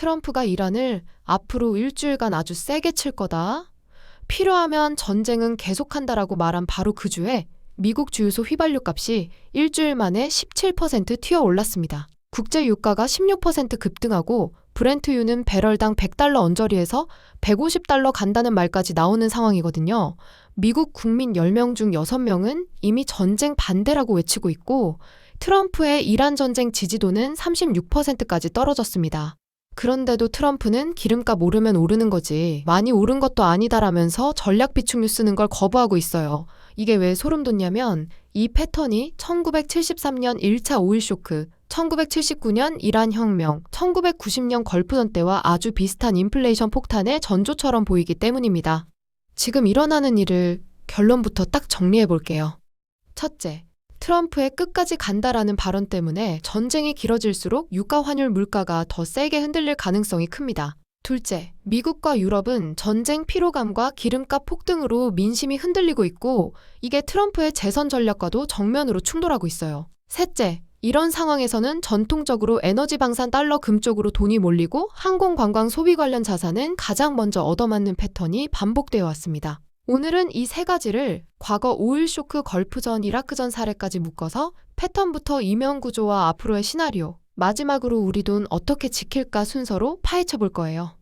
트럼프가 이란을 앞으로 일주일간 아주 세게 칠 거다. 필요하면 전쟁은 계속한다라고 말한 바로 그 주에 미국 주유소 휘발유 값이 일주일 만에 17% 튀어 올랐습니다. 국제 유가가 16% 급등하고 브렌트유는 배럴당 100달러 언저리에서 150달러 간다는 말까지 나오는 상황이거든요. 미국 국민 10명 중 6명은 이미 전쟁 반대라고 외치고 있고 트럼프의 이란 전쟁 지지도는 36%까지 떨어졌습니다. 그런데도 트럼프는 기름값 오르면 오르는 거지 많이 오른 것도 아니다라면서 전략 비축유 쓰는 걸 거부하고 있어요. 이게 왜 소름 돋냐면 이 패턴이 1973년 1차 오일 쇼크, 1979년 이란 혁명, 1990년 걸프전 때와 아주 비슷한 인플레이션 폭탄의 전조처럼 보이기 때문입니다. 지금 일어나는 일을 결론부터 딱 정리해 볼게요. 첫째, 트럼프의 끝까지 간다라는 발언 때문에 전쟁이 길어질수록 유가 환율 물가가 더 세게 흔들릴 가능성이 큽니다. 둘째, 미국과 유럽은 전쟁 피로감과 기름값 폭등으로 민심이 흔들리고 있고 이게 트럼프의 재선 전략과도 정면으로 충돌하고 있어요. 셋째, 이런 상황에서는 전통적으로 에너지 방산 달러 금 쪽으로 돈이 몰리고 항공 관광 소비 관련 자산은 가장 먼저 얻어맞는 패턴이 반복되어 왔습니다. 오늘은 이 세 가지를 과거 오일 쇼크 걸프전 이라크전 사례까지 묶어서 패턴부터 이면 구조와 앞으로의 시나리오, 마지막으로 우리 돈 어떻게 지킬까 순서로 파헤쳐 볼 거예요.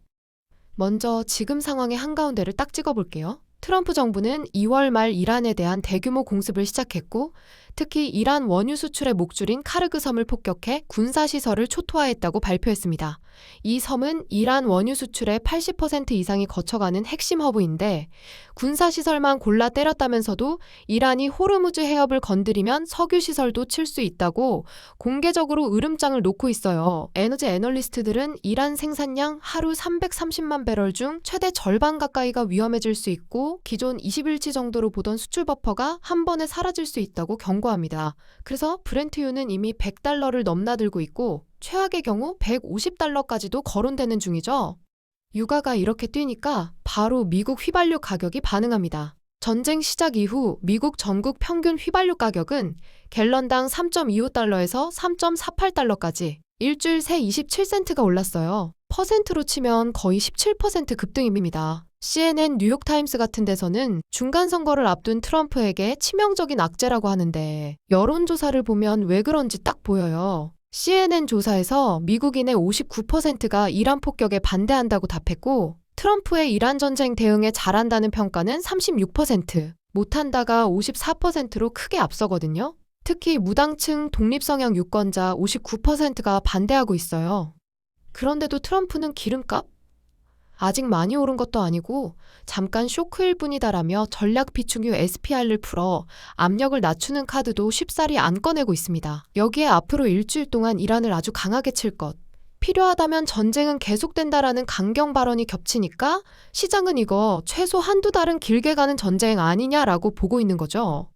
먼저 지금 상황의 한가운데를 딱 찍어볼게요. 트럼프 정부는 2월 말 이란에 대한 대규모 공습을 시작했고 특히 이란 원유 수출의 목줄인 카르그 섬을 폭격해 군사시설을 초토화했다고 발표했습니다. 이 섬은 이란 원유 수출의 80% 이상이 거쳐가는 핵심 허브인데 군사시설만 골라 때렸다면서도 이란이 호르무즈 해협을 건드리면 석유시설도 칠 수 있다고 공개적으로 으름장을 놓고 있어요. 에너지 애널리스트들은 이란 생산량 하루 330만 배럴 중 최대 절반 가까이가 위험해질 수 있고 기존 20일치 정도로 보던 수출 버퍼가 한 번에 사라질 수 있다고 경고합니다. 그래서 브렌트유는 이미 100달러를 넘나들고 있고 최악의 경우 150달러까지도 거론되는 중이죠. 유가가 이렇게 뛰니까 바로 미국 휘발유 가격이 반응합니다. 전쟁 시작 이후 미국 전국 평균 휘발유 가격은 갤런당 3.25달러에서 3.48달러까지 일주일 새 27센트가 올랐어요. 퍼센트로 치면 거의 17% 급등입니다. CNN, 뉴욕타임스 같은 데서는 중간 선거를 앞둔 트럼프에게 치명적인 악재라고 하는데 여론조사를 보면 왜 그런지 딱 보여요. CNN 조사에서 미국인의 59%가 이란 폭격에 반대한다고 답했고 트럼프의 이란 전쟁 대응에 잘한다는 평가는 36%, 못한다가 54%로 크게 앞서거든요. 특히 무당층 독립성향 유권자 59%가 반대하고 있어요. 그런데도 트럼프는 기름값? 아직 많이 오른 것도 아니고 잠깐 쇼크일 뿐이다라며 전략 비축유 SPR를 풀어 압력을 낮추는 카드도 쉽사리 안 꺼내고 있습니다. 여기에 앞으로 일주일 동안 이란을 아주 강하게 칠 것, 필요하다면 전쟁은 계속된다라는 강경 발언이 겹치니까 시장은 이거 최소 한두 달은 길게 가는 전쟁 아니냐라고 보고 있는 거죠.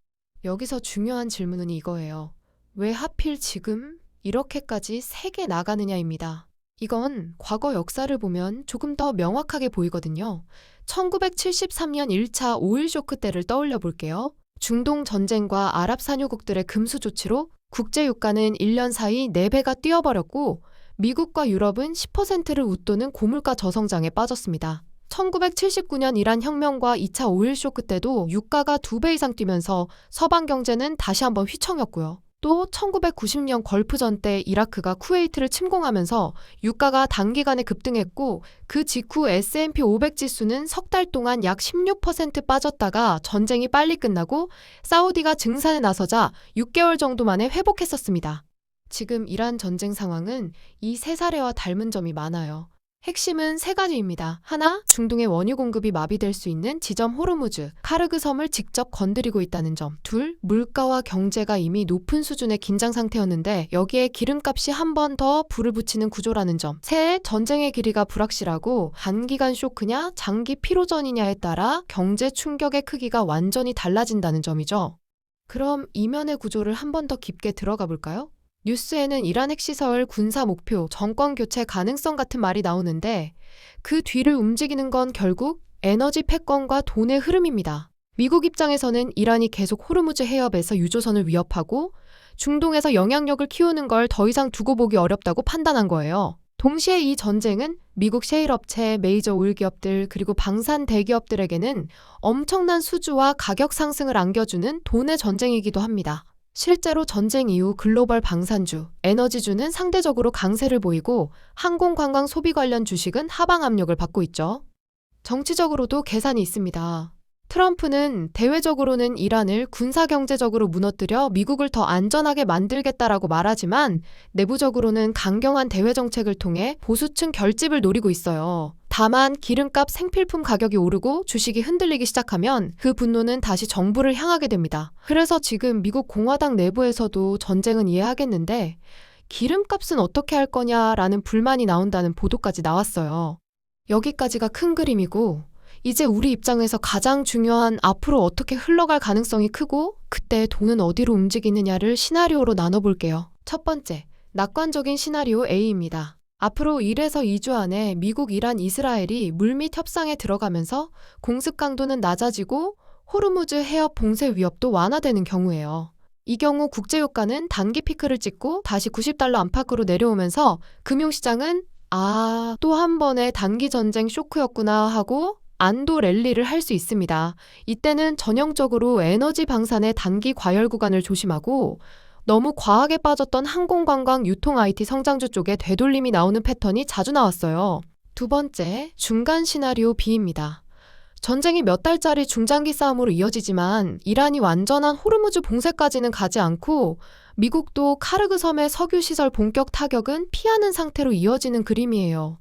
여기서 중요한 질문은 이거예요. 왜 하필 지금 이렇게까지 세게 나가느냐입니다. 이건 과거 역사를 보면 조금 더 명확하게 보이거든요. 1973년 1차 오일 쇼크 때를 떠올려 볼게요. 중동 전쟁과 아랍 산유국들의 금수 조치로 국제 유가는 1년 사이 4배가 뛰어버렸고 미국과 유럽은 10%를 웃도는 고물가 저성장에 빠졌습니다. 1979년 이란 혁명과 2차 오일 쇼크 때도 유가가 2배 이상 뛰면서 서방 경제는 다시 한번 휘청였고요. 또 1990년 걸프전 때 이라크가 쿠웨이트를 침공하면서 유가가 단기간에 급등했고 그 직후 S&P 500 지수는 석 달 동안 약 16% 빠졌다가 전쟁이 빨리 끝나고 사우디가 증산에 나서자 6개월 정도 만에 회복했었습니다. 지금 이란 전쟁 상황은 이 세 사례와 닮은 점이 많아요. 핵심은 세 가지입니다. 하나, 중동의 원유 공급이 마비될 수 있는 지점 호르무즈, 카르그 섬을 직접 건드리고 있다는 점. 둘, 물가와 경제가 이미 높은 수준의 긴장 상태였는데 여기에 기름값이 한 번 더 불을 붙이는 구조라는 점. 셋, 전쟁의 길이가 불확실하고 단기간 쇼크냐 장기 피로전이냐에 따라 경제 충격의 크기가 완전히 달라진다는 점이죠. 그럼 이면의 구조를 한 번 더 깊게 들어가 볼까요? 뉴스에는 이란 핵시설 군사 목표, 정권 교체 가능성 같은 말이 나오는데 그 뒤를 움직이는 건 결국 에너지 패권과 돈의 흐름입니다. 미국 입장에서는 이란이 계속 호르무즈 해협에서 유조선을 위협하고 중동에서 영향력을 키우는 걸 더 이상 두고 보기 어렵다고 판단한 거예요. 동시에 이 전쟁은 미국 셰일 업체, 메이저 오일 기업들, 그리고 방산 대기업들에게는 엄청난 수주와 가격 상승을 안겨주는 돈의 전쟁이기도 합니다. 실제로 전쟁 이후 글로벌 방산주, 에너지주는 상대적으로 강세를 보이고 항공관광 소비 관련 주식은 하방 압력을 받고 있죠. 정치적으로도 계산이 있습니다. 트럼프는 대외적으로는 이란을 군사경제적으로 무너뜨려 미국을 더 안전하게 만들겠다라고 말하지만 내부적으로는 강경한 대외 정책을 통해 보수층 결집을 노리고 있어요. 다만 기름값 생필품 가격이 오르고 주식이 흔들리기 시작하면 그 분노는 다시 정부를 향하게 됩니다. 그래서 지금 미국 공화당 내부에서도 전쟁은 이해하겠는데 기름값은 어떻게 할 거냐라는 불만이 나온다는 보도까지 나왔어요. 여기까지가 큰 그림이고 이제 우리 입장에서 가장 중요한 앞으로 어떻게 흘러갈 가능성이 크고 그때 돈은 어디로 움직이느냐를 시나리오로 나눠볼게요. 첫 번째, 낙관적인 시나리오 A입니다. 앞으로 1에서 2주 안에 미국, 이란, 이스라엘이 물밑 협상에 들어가면서 공습 강도는 낮아지고 호르무즈 해협 봉쇄 위협도 완화되는 경우예요. 이 경우 국제유가는 단기 피크를 찍고 다시 $90 안팎으로 내려오면서 금융시장은 또 한 번의 단기 전쟁 쇼크였구나 하고 안도 랠리를 할 수 있습니다. 이때는 전형적으로 에너지 방산의 단기 과열 구간을 조심하고 너무 과하게 빠졌던 항공관광, 유통 IT 성장주 쪽에 되돌림이 나오는 패턴이 자주 나왔어요. 두 번째, 중간 시나리오 B입니다. 전쟁이 몇 달짜리 중장기 싸움으로 이어지지만 이란이 완전한 호르무즈 봉쇄까지는 가지 않고 미국도 카르그 섬의 석유 시설 본격 타격은 피하는 상태로 이어지는 그림이에요.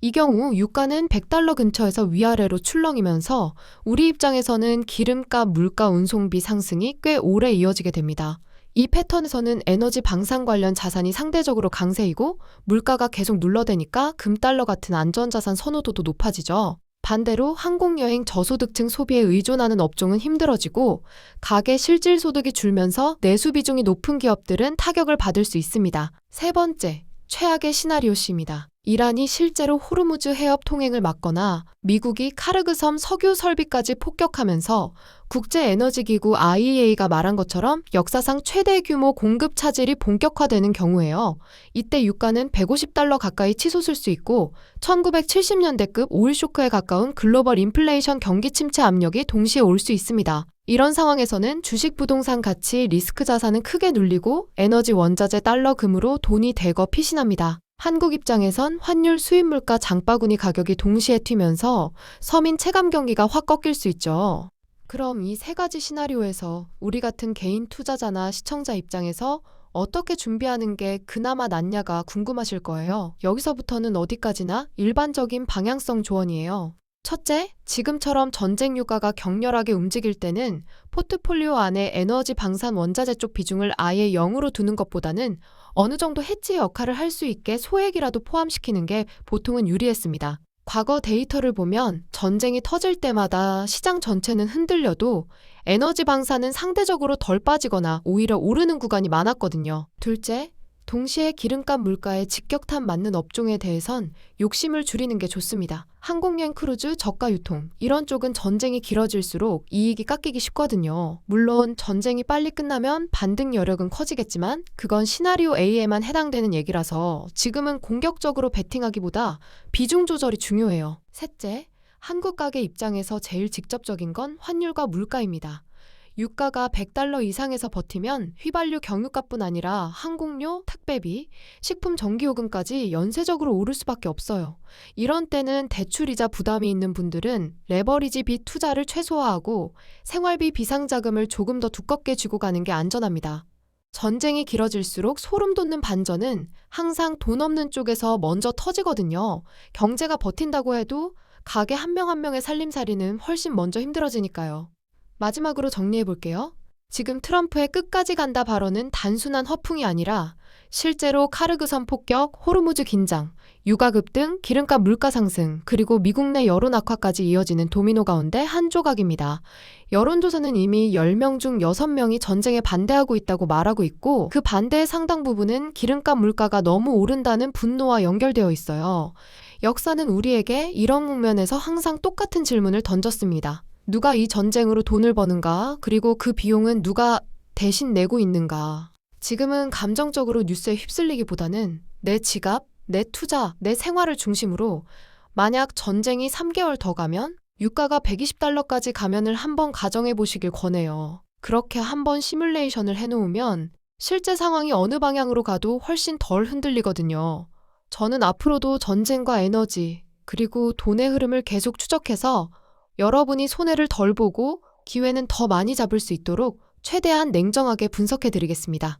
이 경우 유가는 $100 근처에서 위아래로 출렁이면서 우리 입장에서는 기름값, 물가, 운송비 상승이 꽤 오래 이어지게 됩니다. 이 패턴에서는 에너지 방산 관련 자산이 상대적으로 강세이고 물가가 계속 눌러대니까 금달러 같은 안전자산 선호도도 높아지죠. 반대로 항공여행 저소득층 소비에 의존하는 업종은 힘들어지고 가계 실질 소득이 줄면서 내수 비중이 높은 기업들은 타격을 받을 수 있습니다. 세 번째, 최악의 시나리오 C입니다. 이란이 실제로 호르무즈 해협 통행을 막거나 미국이 카르그 섬 석유 설비까지 폭격하면서 국제에너지기구 IEA가 말한 것처럼 역사상 최대 규모 공급 차질이 본격화되는 경우예요. 이때 유가는 $150 가까이 치솟을 수 있고 1970년대급 오일 쇼크에 가까운 글로벌 인플레이션 경기 침체 압력이 동시에 올 수 있습니다. 이런 상황에서는 주식 부동산 가치 리스크 자산은 크게 눌리고 에너지 원자재 달러 금으로 돈이 대거 피신합니다. 한국 입장에선 환율 수입 물가 장바구니 가격이 동시에 튀면서 서민 체감 경기가 확 꺾일 수 있죠. 그럼 이 세 가지 시나리오에서 우리 같은 개인 투자자나 시청자 입장에서 어떻게 준비하는 게 그나마 낫냐가 궁금하실 거예요. 여기서부터는 어디까지나 일반적인 방향성 조언이에요. 첫째, 지금처럼 전쟁 유가가 격렬하게 움직일 때는 포트폴리오 안에 에너지 방산 원자재 쪽 비중을 아예 0으로 두는 것보다는 어느 정도 해지 역할을 할 수 있게 소액이라도 포함시키는 게 보통은 유리했습니다. 과거 데이터를 보면 전쟁이 터질 때마다 시장 전체는 흔들려도 에너지 방산은 상대적으로 덜 빠지거나 오히려 오르는 구간이 많았거든요. 둘째, 동시에 기름값 물가에 직격탄 맞는 업종에 대해선 욕심을 줄이는 게 좋습니다. 항공여행 크루즈, 저가 유통 이런 쪽은 전쟁이 길어질수록 이익이 깎이기 쉽거든요. 물론 전쟁이 빨리 끝나면 반등 여력은 커지겠지만 그건 시나리오 A에만 해당되는 얘기라서 지금은 공격적으로 베팅하기보다 비중 조절이 중요해요. 셋째, 한국 가게 입장에서 제일 직접적인 건 환율과 물가입니다. 유가가 $100 이상에서 버티면 휘발유 경유값뿐 아니라 항공료, 택배비, 식품 전기요금까지 연쇄적으로 오를 수밖에 없어요. 이런 때는 대출이자 부담이 있는 분들은 레버리지 빚 투자를 최소화하고 생활비 비상자금을 조금 더 두껍게 쥐고 가는 게 안전합니다. 전쟁이 길어질수록 소름 돋는 반전은 항상 돈 없는 쪽에서 먼저 터지거든요. 경제가 버틴다고 해도 가게 한 명 한 명의 살림살이는 훨씬 먼저 힘들어지니까요. 마지막으로 정리해볼게요. 지금 트럼프의 끝까지 간다 발언은 단순한 허풍이 아니라 실제로 카르그섬 폭격, 호르무즈 긴장, 유가 급등, 기름값 물가 상승, 그리고 미국 내 여론 악화까지 이어지는 도미노 가운데 한 조각입니다. 여론조사는 이미 10명 중 6명이 전쟁에 반대하고 있다고 말하고 있고 그 반대의 상당 부분은 기름값 물가가 너무 오른다는 분노와 연결되어 있어요. 역사는 우리에게 이런 국면에서 항상 똑같은 질문을 던졌습니다. 누가 이 전쟁으로 돈을 버는가? 그리고 그 비용은 누가 대신 내고 있는가? 지금은 감정적으로 뉴스에 휩쓸리기보다는 내 지갑, 내 투자, 내 생활을 중심으로 만약 전쟁이 3개월 더 가면 유가가 120달러까지 가면을 한번 가정해 보시길 권해요. 그렇게 한번 시뮬레이션을 해놓으면 실제 상황이 어느 방향으로 가도 훨씬 덜 흔들리거든요. 저는 앞으로도 전쟁과 에너지, 그리고 돈의 흐름을 계속 추적해서 여러분이 손해를 덜 보고 기회는 더 많이 잡을 수 있도록 최대한 냉정하게 분석해 드리겠습니다.